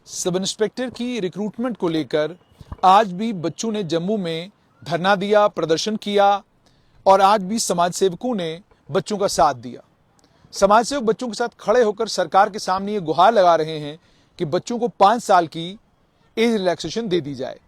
Sub inspector की recruitment को लेकर आज भी बच्चों ने जम्मू में धरना दिया, प्रदर्शन किया और आज भी समाज सेवकों ने बच्चों का साथ दिया। समाज सेवक बच्चों के साथ खड़े होकर सरकार के सामने ये गुहार लगा रहे हैं कि बच्चों को 5 साल की एज रिलैक्सेशन दे दी जाए।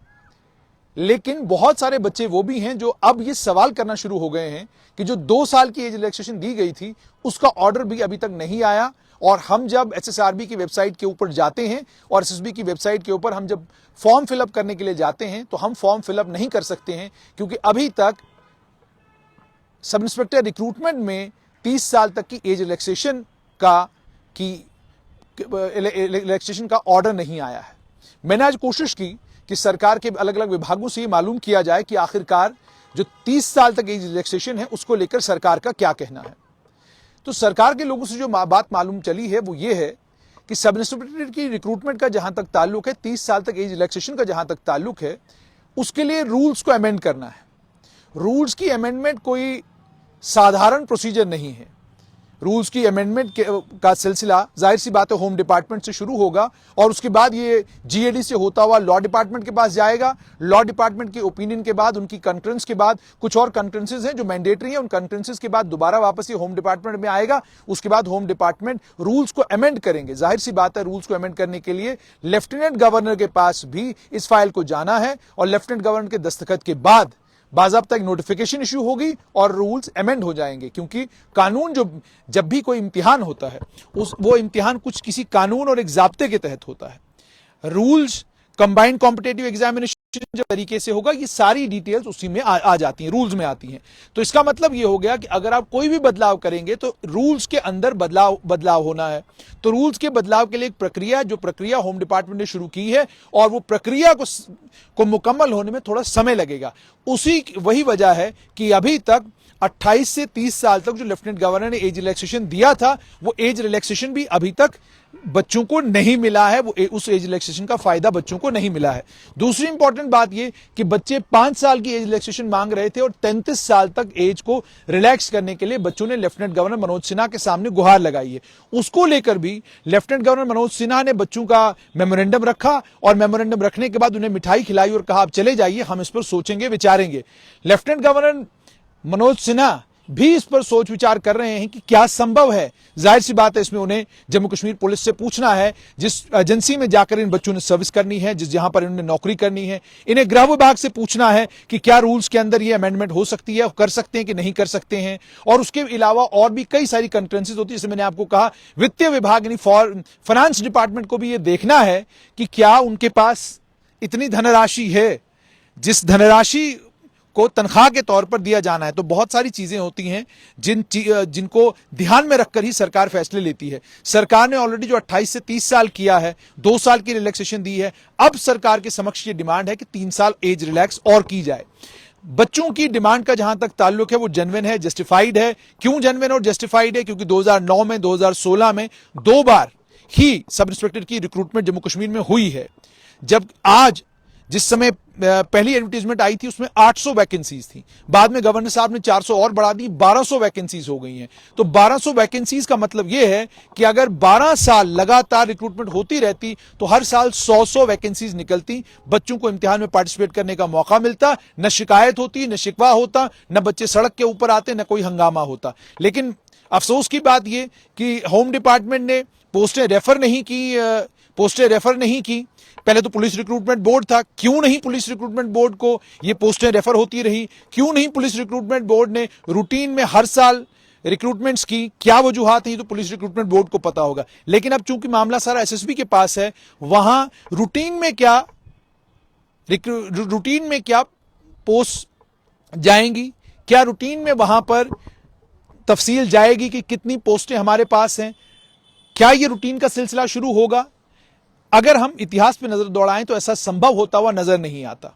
लेकिन बहुत सारे बच्चे वो भी हैं जो अब ये सवाल करना शुरू हो गए हैं कि जो 2 साल की एज रिलैक्सेशन दी गई थी उसका ऑर्डर भी अभी तक नहीं आया। और हम जब एसएसआरबी की वेबसाइट के ऊपर जाते हैं और एसएसबी की वेबसाइट के ऊपर हम जब फॉर्म फिलअप करने के लिए जाते हैं तो हम फॉर्म फिलअप नहीं कर सकते हैं, क्योंकि अभी तक सब इंस्पेक्टर रिक्रूटमेंट में 30 साल तक की एज रिलैक्सेशन का ऑर्डर नहीं आया है। मैंने आज कोशिश की कि सरकार के अलग अलग विभागों से ये मालूम किया जाए कि आखिरकार जो 30 साल तक एज रिलैक्सेशन है उसको लेकर सरकार का क्या कहना है। तो सरकार के लोगों से जो बात मालूम चली है वो ये है कि सब इंस्पेक्टर की रिक्रूटमेंट का जहां तक ताल्लुक है, 30 साल तक एज रिलैक्सेशन का जहां तक ताल्लुक है, उसके लिए रूल्स को अमेंड करना है। रूल्स की अमेंडमेंट कोई साधारण प्रोसीजर नहीं है। रूल्स की अमेंडमेंट का सिलसिला जाहिर सी बात है होम डिपार्टमेंट से शुरू होगा और उसके बाद ये जीएडी से होता हुआ लॉ डिपार्टमेंट के पास जाएगा। लॉ डिपार्टमेंट के ओपिनियन के बाद, उनकी कंकरेंस के बाद, कुछ और कंकरेंसेस हैं जो मैंडेटरी हैं, उन कंकरेंसेस के बाद दोबारा वापस ये होम डिपार्टमेंट में आएगा। उसके बाद होम डिपार्टमेंट रूल्स को अमेंड करेंगे। जाहिर सी बात है रूल्स को अमेंड करने के लिए लेफ्टिनेंट गवर्नर के पास भी इस फाइल को जाना है और लेफ्टिनेंट गवर्नर के दस्तखत के बाद बाज़ाब्ता एक नोटिफिकेशन इशू होगी और रूल्स अमेंड हो जाएंगे। क्योंकि कानून जब भी कोई इम्तिहान होता है वो इम्तिहान कुछ किसी कानून और एक ज़ाब्ते के तहत होता है। रूल्स कंबाइंड कॉम्पिटिटिव एग्जामिनेशन जो तरीके से होगा, ये सारी डिटेल्स उसी में आ जाती हैं, रूल्स में आती हैं। तो इसका मतलब ये हो गया कि अगर आप कोई भी बदलाव करेंगे तो रूल्स के अंदर बदलाव होना है। तो रूल्स के बदलाव के लिए एक प्रक्रिया होम डिपार्टमेंट ने शुरू की है और वो प्रक्रिया को मुकम्मल होने में थोड़ा समय लगेगा। वही वजह है कि अभी तक 28 से 30 साल तक जो लेफ्टिनेंट गवर्नर ने एज रिलैक्सेशन दिया था वो एज रिलैक्सेशन भी अभी तक बच्चों को नहीं मिला है। वो उस एज रिलैक्सेशन का फायदा बच्चों को नहीं मिला है। दूसरी इंपॉर्टेंट बात ये कि बच्चे 5 साल की एज रिलैक्सेशन मांग रहे थे और 33 साल तक एज को रिलैक्स करने के लिए बच्चों ने लेफ्टिनेंट गवर्नर मनोज सिन्हा के सामने गुहार लगाई है। उसको लेकर भी लेफ्टिनेंट गवर्नर मनोज सिन्हा ने बच्चों का मेमोरेंडम रखा और मेमोरेंडम रखने के बाद उन्हें मिठाई खिलाई और कहा आप चले जाइए, हम इस पर सोचेंगे, विचारेंगे। लेफ्टिनेंट गवर्नर मनोज सिन्हा भी इस पर सोच विचार कर रहे हैं कि क्या संभव है। जाहिर सी बात है इसमें उन्हें जम्मू कश्मीर पुलिस से पूछना है, जिस एजेंसी में जाकर इन बच्चों ने सर्विस करनी है, जहां पर इन्होंने नौकरी करनी है। इन्हें गृह विभाग से पूछना है कि क्या रूल्स के अंदर ये अमेंडमेंट हो सकती है, कर सकते हैं कि नहीं कर सकते हैं। और उसके अलावा और भी कई सारी कंकरेंसेज होती है। जैसे मैंने आपको कहा, वित्तीय विभाग यानी फाइनेंस डिपार्टमेंट को भी ये देखना है कि क्या उनके पास इतनी धनराशि है जिस धनराशि को तनख्वाह के तौर पर दिया जाना है। तो बहुत सारी चीजें होती हैं जिनको ध्यान में रखकर ही सरकार फैसले लेती है। सरकार ने ऑलरेडी जो 28 से 30 साल किया है, 2 साल की रिलैक्सेशन दी है। अब सरकार के समक्ष ये डिमांड है कि 3 साल एज रिलैक्स और की जाए। बच्चों की डिमांड का जहां तक ताल्लुक है वो जेन्युइन है, जस्टिफाइड है। क्यों जेन्युइन और जस्टिफाइड है? क्योंकि 2009 में, 2016 में 2 बार ही सब इंस्पेक्टर की रिक्रूटमेंट जम्मू कश्मीर में हुई है। जब आज जिस समय पहली एडवर्टीजमेंट आई थी उसमें 800 वैकेंसीज थी, बाद में गवर्नर साहब ने 400 और बढ़ा दी, 1200 वैकेंसीज हो गई हैं। तो 1200 वैकेंसीज का मतलब यह है कि अगर 12 साल लगातार रिक्रूटमेंट होती रहती तो हर साल 100 वैकेंसीज निकलती, बच्चों को इम्तिहान में पार्टिसिपेट करने का मौका मिलता, न शिकायत होती, न शिकवा होता, न बच्चे सड़क के ऊपर आते, न कोई हंगामा होता। लेकिन अफसोस की बात यह कि होम डिपार्टमेंट ने पोस्टें रेफर नहीं की। पहले तो पुलिस रिक्रूटमेंट बोर्ड था, क्यों नहीं पुलिस रिक्रूटमेंट बोर्ड को ये पोस्टें रेफर होती रही? क्यों नहीं पुलिस रिक्रूटमेंट बोर्ड ने रूटीन में हर साल रिक्रूटमेंट्स की? क्या वजूहात हैं, तो पुलिस रिक्रूटमेंट बोर्ड को पता होगा। लेकिन अब चूंकि मामला सारा एसएसबी के पास है, वहां रूटीन में क्या पोस्ट जाएंगी, क्या रूटीन में वहां पर तफसील जाएगी कि कितनी पोस्टें हमारे पास हैं, क्या ये रूटीन का सिलसिला शुरू होगा? अगर हम इतिहास पे नजर दौड़ाएं तो ऐसा संभव होता हुआ नजर नहीं आता।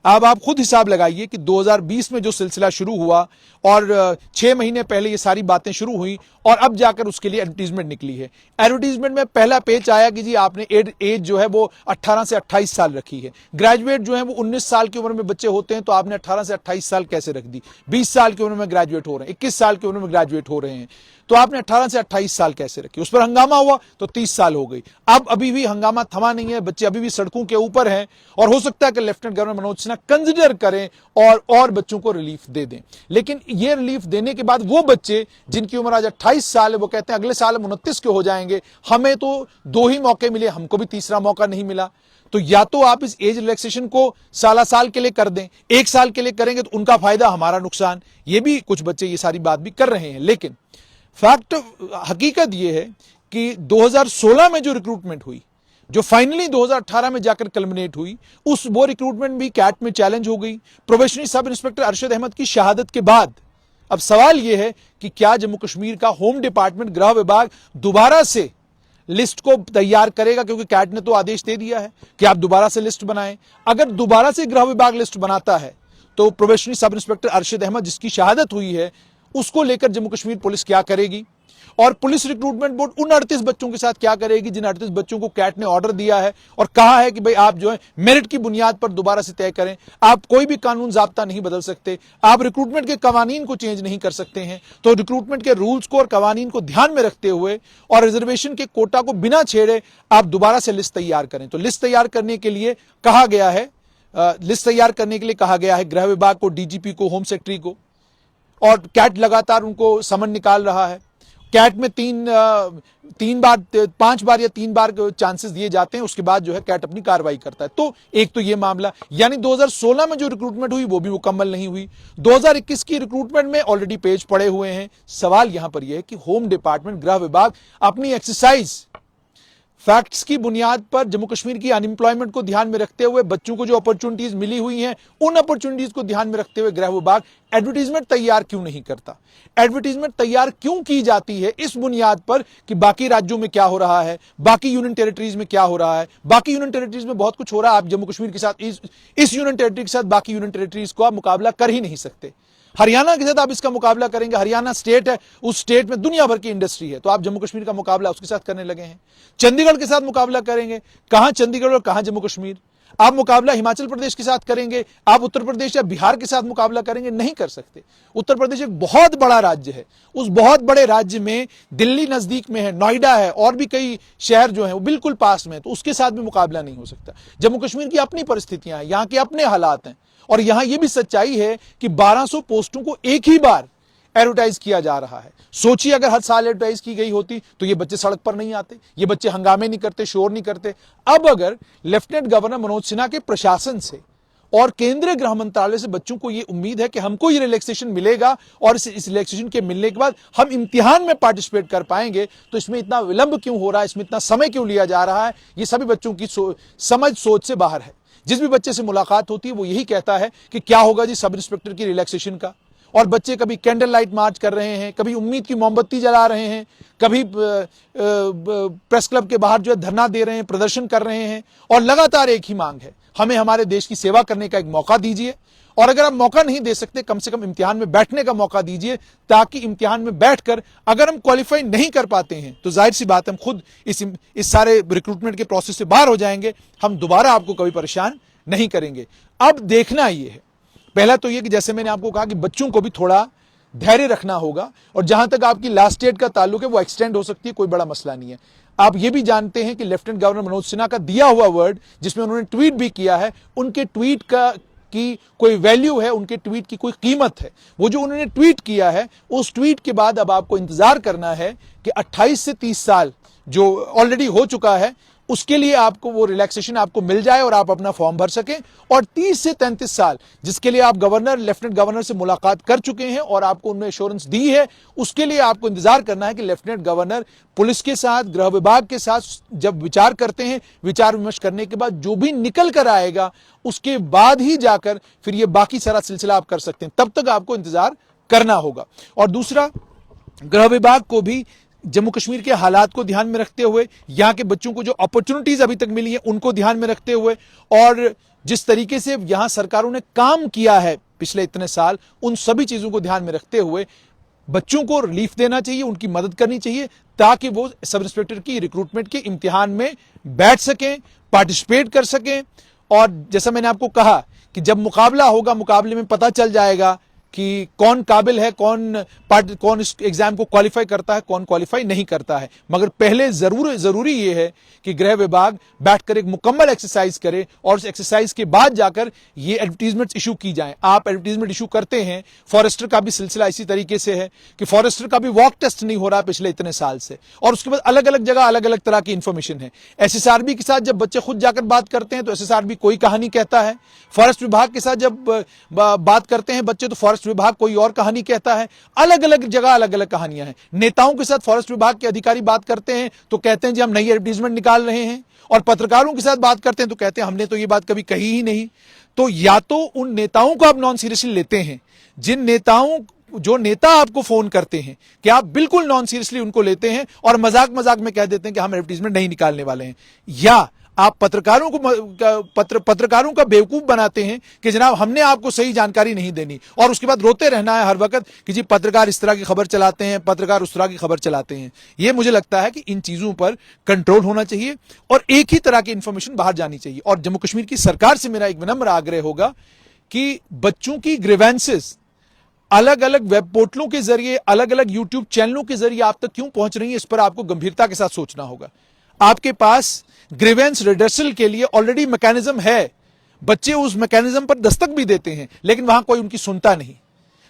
अब आप खुद हिसाब लगाइए कि 2020 में जो सिलसिला शुरू हुआ और 6 महीने पहले ये सारी बातें शुरू हुई और अब जाकर उसके लिए एडवर्टीजमेंट निकली है। एडवर्टीजमेंट में पहला पेज आया कि जी आपने एज जो है वो 18 से 28 साल रखी है। ग्रेजुएट जो है वो 19 साल की उम्र में बच्चे होते हैं, तो आपने 18 से 28 साल कैसे रख दी? 20 साल की उम्र में ग्रेजुएट हो रहे हैं, 21 साल की उम्र में ग्रेजुएट हो रहे हैं। तो आपने 18 से 28 साल कैसे रखी? उस पर हंगामा हुआ तो 30 साल हो गई। अब अभी भी हंगामा थमा नहीं है, बच्चे अभी भी सड़कों के ऊपर हैं और हो सकता है कि lieutenant governor Manoj Sinha consider करें और बच्चों को रिलीफ दे दें। लेकिन ये रिलीफ देने के बाद वो बच्चे जिनकी उम्र आज 28 साल है वो कहते हैं अगले साल हम 29 के हो जाएंगे, हमें तो 2 ही मौके मिले, हमको भी तीसरा मौका नहीं मिला। तो या तो आप इस एज रिलैक्सेशन को साल के लिए कर दें, 1 साल के लिए करेंगे तो उनका फायदा हमारा नुकसान, ये भी कुछ बच्चे ये सारी बात भी कर रहे हैं। लेकिन फैक्ट हकीकत ये है कि 2016 में जो रिक्रूटमेंट हुई, जो फाइनली 2018 में जाकर कल्मिनेट हुई, वो रिक्रूटमेंट भी कैट में चैलेंज हो गई। Probationary sub inspector Arshad Ahmad की शहादत के बाद अब सवाल यह है कि क्या जम्मू कश्मीर का होम डिपार्टमेंट, गृह विभाग दोबारा से लिस्ट को तैयार करेगा? क्योंकि कैट ने तो आदेश दे दिया है कि आप दोबारा से लिस्ट बनाएं। अगर दोबारा से गृह विभाग लिस्ट बनाता है तो probationary sub inspector Arshad Ahmad जिसकी शहादत हुई है उसको लेकर जम्मू कश्मीर पुलिस क्या करेगी? और पुलिस रिक्रूटमेंट बोर्ड उन 38 बच्चों के साथ क्या करेगी जिन 38 बच्चों को कैट ने ऑर्डर दिया है और कहा है कि भाई आप जो है मेरिट की बुनियाद पर दोबारा से तय करें। आप कोई भी कानून जाब्ता नहीं बदल सकते, आप रिक्रूटमेंट के कवानीन को चेंज नहीं कर सकते हैं। तो रिक्रूटमेंट के रूल्स को और कवानीन को ध्यान में रखते हुए और रिजर्वेशन के कोटा को बिना छेड़े आप दोबारा से लिस्ट तैयार करें। तो लिस्ट तैयार करने के लिए कहा गया है गृह विभाग को, डीजीपी को, होम सेक्रेटरी को, और कैट लगातार उनको समन निकाल रहा है। कैट में 5 बार या 3 बार चांसेस दिए जाते हैं, उसके बाद जो है कैट अपनी कार्रवाई करता है। तो एक तो ये मामला, यानी 2016 में जो रिक्रूटमेंट हुई वो भी मुकम्मल नहीं हुई। 2021 की रिक्रूटमेंट में ऑलरेडी पेज पड़े हुए हैं। सवाल यहां पर यह है कि होम डिपार्टमेंट, गृह विभाग अपनी एक्सरसाइज फैक्ट्स की बुनियाद पर जम्मू कश्मीर की अनएम्प्लॉयमेंट को ध्यान में रखते हुए, बच्चों को जो अपॉर्चुनिटीज मिली हुई हैं उन अपॉर्चुनिटीज को ध्यान में रखते हुए गृह विभाग एडवर्टीजमेंट तैयार क्यों नहीं करता? एडवर्टीजमेंट तैयार क्यों की जाती है? इस बुनियाद पर कि बाकी राज्यों में क्या हो रहा है, बाकी यूनियन टेरिटरीज में क्या हो रहा है। बाकी यूनियन टेरिटरीज में बहुत कुछ हो रहा है, आप जम्मू कश्मीर के साथ, इस यूनियन टेरिटरी के साथ बाकी यूनियन टेरिटरीज को आप मुकाबला कर ही नहीं सकते। हरियाणा के साथ आप इसका मुकाबला करेंगे, हरियाणा स्टेट है, उस स्टेट में दुनिया भर की इंडस्ट्री है, तो आप जम्मू कश्मीर का मुकाबला उसके साथ करने लगे हैं। चंडीगढ़ के साथ मुकाबला करेंगे, कहां चंडीगढ़ और कहां जम्मू कश्मीर। आप मुकाबला हिमाचल प्रदेश के साथ करेंगे, आप उत्तर प्रदेश या बिहार के साथ मुकाबला करेंगे, नहीं कर सकते। उत्तर प्रदेश एक बहुत बड़ा राज्य है, उस बहुत बड़े राज्य में दिल्ली नजदीक में है, नोएडा है, और भी कई शहर जो हैं वो बिल्कुल पास में है, तो उसके साथ भी मुकाबला नहीं हो सकता। जम्मू कश्मीर की अपनी परिस्थितियां हैं, यहां के अपने हालात हैं, और यहां यह भी सच्चाई है कि 1200 पोस्टों को एक ही बार एडवर्टाइज किया जा रहा है। सोचिए अगर हर साल एडवर्टाइज की गई होती तो ये बच्चे सड़क पर नहीं आते, ये बच्चे हंगामे नहीं करते, शोर नहीं करते। अब अगर लेफ्टिनेंट गवर्नर मनोज सिन्हा के प्रशासन से और केंद्रीय गृह मंत्रालय से बच्चों को यह उम्मीद है कि हमको ये रिलैक्सेशन मिलेगा और इस रिलैक्सेशन के मिलने के बाद हम इम्तिहान में पार्टिसिपेट कर पाएंगे, तो इसमें इतना विलंब क्यों हो रहा है, इसमें इतना समय क्यों लिया जा रहा है? ये सभी बच्चों की समझ सोच से बाहर है। जिस भी बच्चे से मुलाकात होती है वो यही कहता है कि क्या होगा जी सब इंस्पेक्टर की रिलैक्सेशन का। और बच्चे कभी कैंडल लाइट मार्च कर रहे हैं, कभी उम्मीद की मोमबत्ती जला रहे हैं, कभी प्रेस क्लब के बाहर जो है धरना दे रहे हैं, प्रदर्शन कर रहे हैं, और लगातार एक ही मांग है, हमें हमारे देश की सेवा करने का एक मौका दीजिए। और अगर आप मौका नहीं दे सकते, कम से कम इम्तिहान में बैठने का मौका दीजिए, ताकि इम्तिहान में बैठकर अगर हम क्वालिफाई नहीं कर पाते हैं तो जाहिर सी बात है हम खुद इस सारे रिक्रूटमेंट के प्रोसेस से बाहर हो जाएंगे, हम दोबारा आपको कभी परेशान नहीं करेंगे। अब देखना ये है, पहला तो ये कि जैसे मैंने आपको कहा कि बच्चों को भी थोड़ा धैर्य रखना होगा, और जहां तक आपकी लास्ट डेट का ताल्लुक है वो एक्सटेंड हो सकती है, कोई बड़ा मसला नहीं है। आप ये भी जानते हैं कि लेफ्टिनेंट गवर्नर मनोज सिन्हा का दिया हुआ वर्ड, जिसमें उन्होंने ट्वीट भी किया है, उनके ट्वीट की कोई वैल्यू है, उनके ट्वीट की कोई कीमत है। वो जो उन्होंने ट्वीट किया है, उस ट्वीट के बाद अब आपको इंतजार करना है कि 28 से 30 साल जो ऑलरेडी हो चुका है उसके लिए आपको वो रिलैक्सेशन आपको मिल जाए और आप अपना फॉर्म भर सकें, और 30 से 33 साल जिसके लिए आप गवर्नर, लेफ्टिनेंट गवर्नर से मुलाकात कर चुके हैं और आपको उन्होंने एश्योरेंस दी है, उसके लिए आपको इंतजार करना है कि लेफ्टिनेंट गवर्नर पुलिस के साथ, गृह विभाग के साथ जब विचार करते हैं, विचार विमर्श करने के बाद जो भी निकल कर आएगा उसके बाद ही जाकर फिर ये बाकी सारा सिलसिला आप कर सकते हैं। तब तक आपको इंतजार करना होगा। और दूसरा, गृह विभाग को भी जम्मू कश्मीर के हालात को ध्यान में रखते हुए, यहां के बच्चों को जो अपॉर्चुनिटीज अभी तक मिली हैं उनको ध्यान में रखते हुए, और जिस तरीके से यहां सरकारों ने काम किया है पिछले इतने साल, उन सभी चीजों को ध्यान में रखते हुए बच्चों को रिलीफ देना चाहिए, उनकी मदद करनी चाहिए, ताकि वो सब इंस्पेक्टर की रिक्रूटमेंट के इम्तिहान में बैठ सकें, पार्टिसिपेट कर सकें। और जैसा मैंने आपको कहा कि जब मुकाबला होगा, मुकाबले में पता चल जाएगा कि कौन काबिल है, कौन इस एग्जाम को क्वालिफाई करता है, कौन क्वालिफाई नहीं करता है। मगर पहले जरूरी ये है कि गृह विभाग बैठकर एक मुकम्मल एक्सरसाइज करे और उस एक्सरसाइज के बाद जाकर ये एडवर्टीजमेंट इशू की जाए। आप एडवर्टीजमेंट इशू करते हैं, फॉरेस्टर का भी सिलसिला इसी तरीके से है कि फॉरेस्टर का भी वॉक टेस्ट नहीं हो रहा पिछले इतने साल से, और उसके बाद अलग अलग जगह अलग अलग तरह की इंफॉर्मेशन है। एसएसआरबी के साथ जब बच्चे खुद जाकर बात करते हैं तो एसएसआरबी कोई कहानी कहता है, फॉरेस्ट विभाग के साथ जब बात करते हैं बच्चे तो फॉरेस्ट विभाग कोई और कहानी कहता है। अलग अलग जगह अलग अलग कहानियां हैं। नेताओं के साथ फॉरेस्ट विभाग के अधिकारी बात करते हैं तो कहते हैं जी हम नई एडवर्टीजमेंट निकाल रहे हैं, और पत्रकारों के साथ बात करते हैं तो कहते हैं हमने तो ये बात कभी कही ही नहीं। तो या तो उन नेताओं को आप नॉन सीरियसली लेते हैं, जो नेता आपको फोन करते हैं कि आप बिल्कुल नॉन सीरियसली उनको लेते हैं और मजाक मजाक में कह देते हैं कि हम एडवर्टीजमेंट नहीं निकालने वाले हैं, या आप पत्रकारों का बेवकूफ बनाते हैं कि जनाब हमने आपको सही जानकारी नहीं देनी, और उसके बाद रोते रहना है हर वक्त कि जी पत्रकार इस तरह की खबर चलाते हैं, पत्रकार उस तरह की खबर चलाते हैं। यह मुझे लगता है कि इन चीजों पर कंट्रोल होना चाहिए और एक ही तरह की इंफॉर्मेशन बाहर जानी चाहिए। और जम्मू कश्मीर की सरकार से मेरा एक विनम्र आग्रह होगा कि बच्चों की ग्रीवेंसेस अलग अलग वेब पोर्टलों के जरिए, अलग अलग यूट्यूब चैनलों के जरिए आप तक क्यों पहुंच रही है, इस पर आपको गंभीरता के साथ सोचना होगा। आपके पास ग्रीवेंस रिडर्सल के लिए ऑलरेडी मैकेनिज्म है, बच्चे उस मैकेनिज्म पर दस्तक भी देते हैं, लेकिन वहां कोई उनकी सुनता नहीं।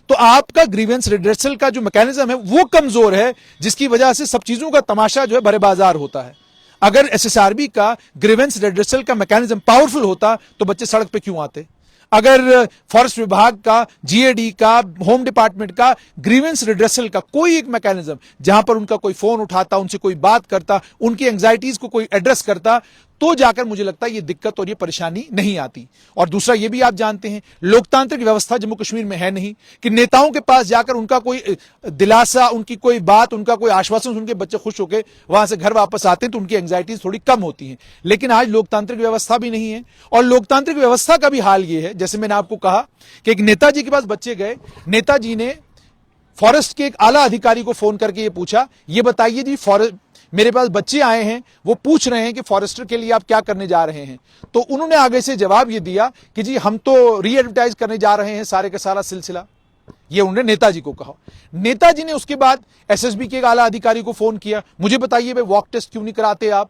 तो आपका ग्रीवेंस रिडर्सल का जो मैकेनिज्म है वो कमजोर है, जिसकी वजह से सब चीजों का तमाशा जो है भरे बाजार होता है। अगर एसएसआरबी का ग्रीवेंस रिडर्सल का मैकेनिज्म पावरफुल होता तो बच्चे सड़क पे क्यों आते? अगर फॉरेस्ट विभाग का, जीएडी का, होम डिपार्टमेंट का ग्रीवेंस रिड्रेसल का कोई एक मैकेनिज्म जहां पर उनका कोई फोन उठाता, उनसे कोई बात करता, उनकी एंग्जाइटीज को कोई एड्रेस करता, तो जाकर मुझे लगता है ये दिक्कत और ये परेशानी नहीं आती। और दूसरा ये भी आप जानते हैं, लोकतांत्रिक व्यवस्था जम्मू कश्मीर में है नहीं कि नेताओं के पास जाकर उनका कोई दिलासा, उनकी कोई बात, उनका कोई आश्वासन सुन के बच्चे खुश होकर वहां से घर वापस आते हैं तो उनकी एंग्जाइटीज थोड़ी कम होती हैं। लेकिन आज लोकतांत्रिक व्यवस्था भी नहीं है, और लोकतांत्रिक व्यवस्था का भी हाल ये है, जैसे मैंने आपको कहा कि एक नेताजी के पास बच्चे गए, नेताजी ने फॉरेस्ट के एक आला अधिकारी को फोन करके ये पूछा, ये बताइए जी मेरे पास बच्चे आए हैं, वो पूछ रहे हैं कि फॉरेस्टर के लिए आप क्या करने जा रहे हैं। तो उन्होंने आगे से जवाब ये दिया कि जी हम तो री एडवर्टाइज करने जा रहे हैं सारे का सारा सिलसिला। ये उन्होंने नेताजी को कहा। नेताजी ने उसके बाद एसएसबी के एक आला अधिकारी को फोन किया, मुझे बताइए भाई वॉक टेस्ट क्यों नहीं कराते आप?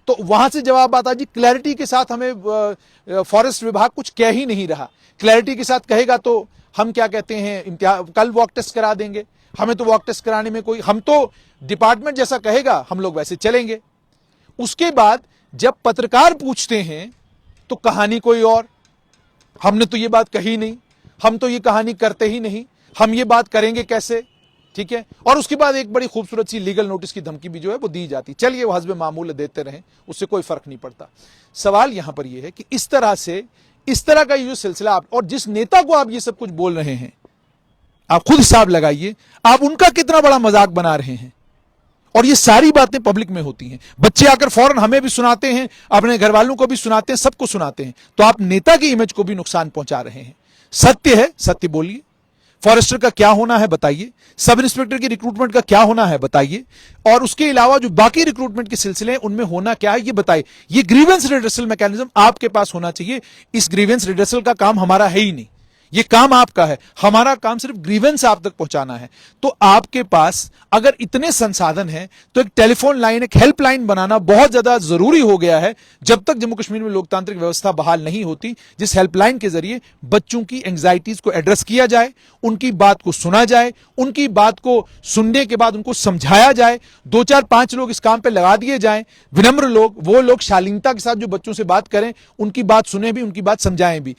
तो वहां से जवाब आता जी क्लैरिटी के साथ हमें फॉरेस्ट विभाग कुछ कह ही नहीं रहा, क्लैरिटी के साथ कहेगा तो हम क्या कहते हैं कल वॉक टेस्ट करा देंगे, हमें तो वॉक टेस्ट कराने में कोई, हम तो डिपार्टमेंट जैसा कहेगा हम लोग वैसे चलेंगे। उसके बाद जब पत्रकार पूछते हैं तो कहानी कोई और, हमने तो ये बात कही नहीं, हम तो ये कहानी करते ही नहीं, हम ये बात करेंगे कैसे, ठीक है। और उसके बाद एक बड़ी खूबसूरत सी लीगल नोटिस की धमकी भी जो है वो दी जाती। चलिए वो हस्बे मामूल देते रहें, उससे कोई फर्क नहीं पड़ता। सवाल यहां पर यह है कि इस तरह का ये जो सिलसिला आप, और जिस नेता को आप ये सब कुछ बोल रहे हैं, आप खुद हिसाब लगाइए आप उनका कितना बड़ा मजाक बना रहे हैं। और ये सारी बातें पब्लिक में होती हैं, बच्चे आकर फौरन हमें भी सुनाते हैं, अपने घर वालों को भी सुनाते हैं, सबको सुनाते हैं। तो आप नेता की इमेज को भी नुकसान पहुंचा रहे हैं। सत्य है, सत्य बोलिए। फॉरेस्टर का क्या होना है बताइए, सब इंस्पेक्टर की रिक्रूटमेंट का क्या होना है बताइए, और उसके अलावा जो बाकी रिक्रूटमेंट के सिलसिले हैं उनमें होना क्या है ये बताइए। ये ग्रीवेंस रिड्रेसल मैकेनिज्म आपके पास होना चाहिए। इस ग्रीवेंस रिड्रेसल का काम हमारा है ही नहीं, ये काम आपका है, हमारा काम सिर्फ ग्रीवेंस आप तक पहुंचाना है। तो आपके पास अगर इतने संसाधन हैं तो एक टेलीफोन लाइन, एक हेल्पलाइन बनाना बहुत ज्यादा जरूरी हो गया है। जब तक जम्मू कश्मीर में लोकतांत्रिक व्यवस्था बहाल नहीं होती, जिस हेल्पलाइन के जरिए बच्चों की एंग्जाइटीज को एड्रेस किया जाए, उनकी बात को सुना जाए, उनकी बात को सुनने के बाद उनको समझाया जाए, 2 4 5 लोग इस काम पर लगा दिए जाएं, विनम्र लोग, वो लोग शालीनता के साथ जो बच्चों से बात करें, उनकी बात सुने भी, उनकी बात समझाएं भी।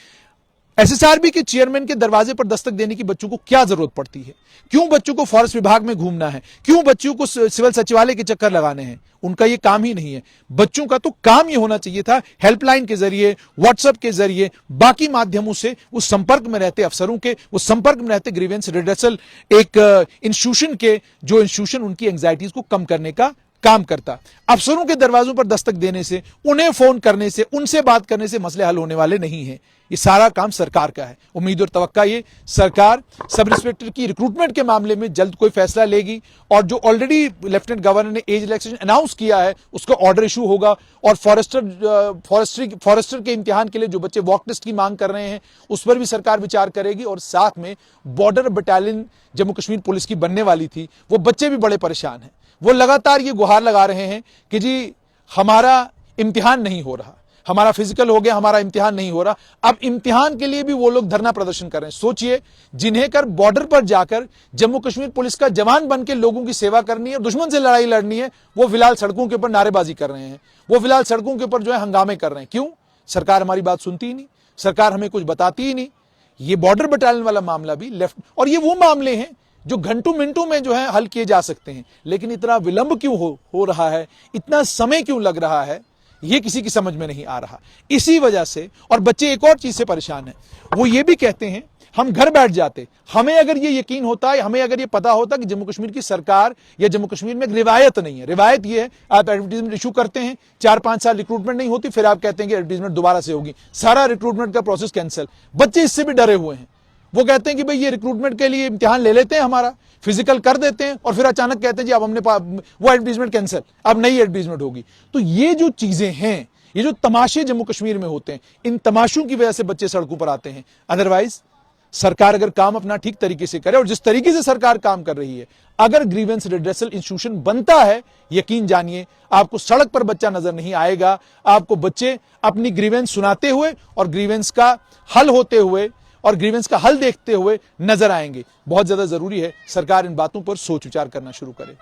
एसएसआरबी के चेयरमैन के दरवाजे पर दस्तक देने की बच्चों को क्या जरूरत पड़ती है? क्यों बच्चों को फॉरेस्ट विभाग में घूमना है? क्यों बच्चों को सिविल सचिवालय के चक्कर लगाने हैं? उनका ये काम ही नहीं है। बच्चों का तो काम ये होना चाहिए था हेल्पलाइन के जरिए, व्हाट्सएप के जरिए, बाकी माध्यमों से उस संपर्क में रहते अफसरों के, उस संपर्क में रहते ग्रीवेंस रिड्रेसल एक इंस्टीट्यूशन के, जो इंस्टीट्यूशन उनकी एंग्जाइटीज को कम करने का काम करता। अफसरों के दरवाजों पर दस्तक देने से, उन्हें फोन करने से, उनसे बात करने से मसले हल होने वाले नहीं हैं। ये सारा काम सरकार का है। उम्मीद और तवक्का ये सरकार सब इंस्पेक्टर की रिक्रूटमेंट के मामले में जल्द कोई फैसला लेगी और जो ऑलरेडी लेफ्टिनेंट गवर्नर ने एज रिलैक्सेशन अनाउंस किया है उसका ऑर्डर इशू होगा और फॉरेस्टर के इम्तिहान के लिए जो बच्चे वॉक टेस्ट की मांग कर रहे हैं उस पर भी सरकार विचार करेगी। और साथ में border battalion Jammu Kashmir police की बनने वाली थी, वो बच्चे भी बड़े परेशान हैं। वो लगातार ये गुहार लगा रहे हैं कि जी हमारा इम्तिहान नहीं हो रहा, हमारा फिजिकल हो गया, हमारा इम्तिहान नहीं हो रहा। अब इम्तिहान के लिए भी वो लोग धरना प्रदर्शन कर रहे हैं। सोचिए, जिन्हें कर बॉर्डर पर जाकर जम्मू कश्मीर पुलिस का जवान बन के लोगों की सेवा करनी है, दुश्मन से लड़ाई लड़नी है, वो फिलहाल सड़कों के ऊपर नारेबाजी कर रहे हैं, वो फिलहाल सड़कों के ऊपर जो है हंगामे कर रहे हैं। क्यों? सरकार हमारी बात सुनती ही नहीं, सरकार हमें कुछ बताती ही नहीं। ये बॉर्डर बटालियन वाला मामला भी लेफ्ट, और ये वो मामले हैं जो घंटों मिनटों में जो है हल किए जा सकते हैं, लेकिन इतना विलंब क्यों हो रहा है, इतना समय क्यों लग रहा है, ये किसी की समझ में नहीं आ रहा। इसी वजह से, और बच्चे एक और चीज से परेशान हैं, वो ये भी कहते हैं हम घर बैठ जाते, हमें अगर ये यकीन होता है, हमें अगर ये पता होता कि जम्मू कश्मीर की सरकार या जम्मू कश्मीर में एक रिवायत नहीं है। रिवायत ये है, आप एडवर्टीजमेंट इशू करते हैं, 4-5 साल रिक्रूटमेंट नहीं होती, फिर आप कहते हैं कि एडवर्टीजमेंट दोबारा से होगी, सारा रिक्रूटमेंट का प्रोसेस कैंसिल। बच्चे इससे भी डरे हुए हैं। वो कहते हैं कि भाई ये रिक्रूटमेंट के लिए इम्तिहान ले लेते हैं, हमारा फिजिकल कर देते हैं और फिर अचानक कहते हैं जी अब हमने वो एडवर्टीजमेंट कैंसिल, अब नई एडवर्टीजमेंट होगी। तो ये जो चीजें हैं, ये जो तमाशे जम्मू कश्मीर में होते हैं, इन तमाशों की वजह से बच्चे सड़कों पर आते हैं। अदरवाइज सरकार अगर काम अपना ठीक तरीके से करे, और जिस तरीके से सरकार काम कर रही है, अगर ग्रीवेंस रिड्रेसल इंस्टीट्यूशन बनता है, यकीन जानिए आपको सड़क पर बच्चा नजर नहीं आएगा। आपको बच्चे अपनी ग्रीवेंस सुनाते हुए और ग्रीवेंस का हल होते हुए और ग्रीवेंस का हल देखते हुए नजर आएंगे। बहुत ज्यादा जरूरी है सरकार इन बातों पर सोच विचार करना शुरू करे।